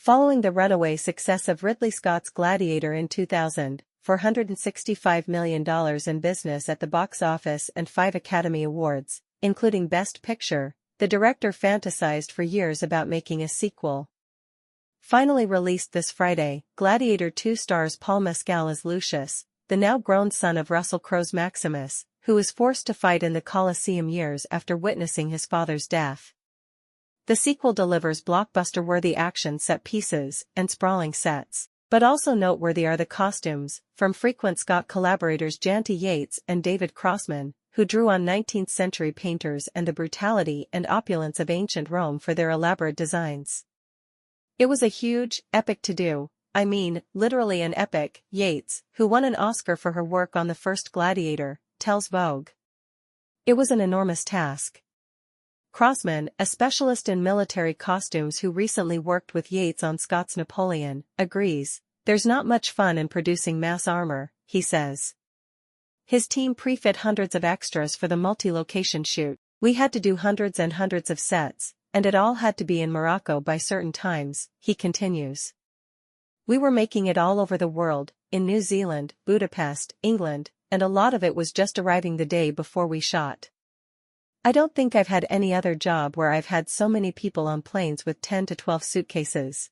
Following the runaway success of Ridley Scott's Gladiator in 2000, $465 million in business at the box office and 5 Academy Awards, including Best Picture, the director fantasized for years about making a sequel. Finally released this Friday, Gladiator 2 stars Paul Mescal as Lucius, the now-grown son of Russell Crowe's Maximus, who was forced to fight in the Colosseum years after witnessing his father's death. The sequel delivers blockbuster-worthy action set pieces and sprawling sets, but also noteworthy are the costumes, from frequent Scott collaborators Janty Yates and David Crossman, who drew on 19th-century painters and the brutality and opulence of ancient Rome for their elaborate designs. It was a huge, epic to-do, I mean, literally an epic, Yates, who won an Oscar for her work on the first Gladiator, tells Vogue. It was an enormous task. Crossman, a specialist in military costumes who recently worked with Yates on Scott's Napoleon, agrees, "There's not much fun in producing mass armor," he says. His team pre-fit hundreds of extras for the multi-location shoot. "We had to do hundreds and hundreds of sets, and it all had to be in Morocco by certain times," he continues. "We were making it all over the world, in New Zealand, Budapest, England, and a lot of it was just arriving the day before we shot. I don't think I've had any other job where I've had so many people on planes with 10 to 12 suitcases."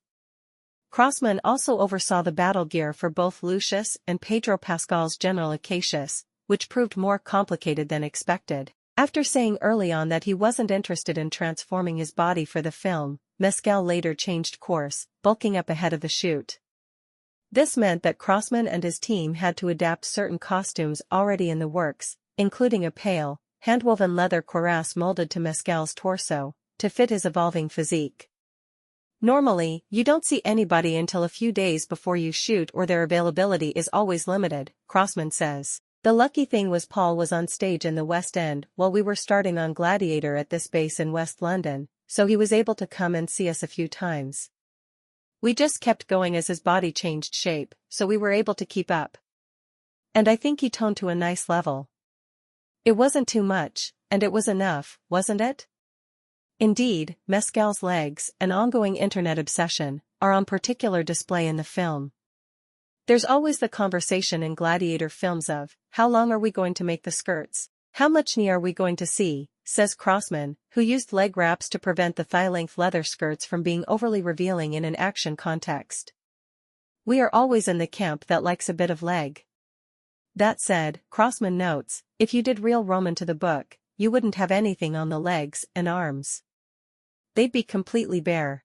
Crossman also oversaw the battle gear for both Lucius and Pedro Pascal's General Acacius, which proved more complicated than expected. After saying early on that he wasn't interested in transforming his body for the film, Mescal later changed course, bulking up ahead of the shoot. This meant that Crossman and his team had to adapt certain costumes already in the works, including a pale, hand-woven leather cuirass molded to Mescal's torso, to fit his evolving physique. "Normally, you don't see anybody until a few days before you shoot, or their availability is always limited," Crossman says. "The lucky thing was Paul was on stage in the West End while we were starting on Gladiator at this base in West London, so he was able to come and see us a few times. We just kept going as his body changed shape, so we were able to keep up. And I think he toned to a nice level. It wasn't too much, and it was enough, wasn't it?" Indeed, Mescal's legs, an ongoing internet obsession, are on particular display in the film. There's always the conversation in Gladiator films of, "How long are we going to make the skirts? How much knee are we going to see?" says Crossman, who used leg wraps to prevent the thigh-length leather skirts from being overly revealing in an action context. "We are always in the camp that likes a bit of leg." That said, Crossman notes, if you did real Roman to the book, you wouldn't have anything on the legs and arms. They'd be completely bare.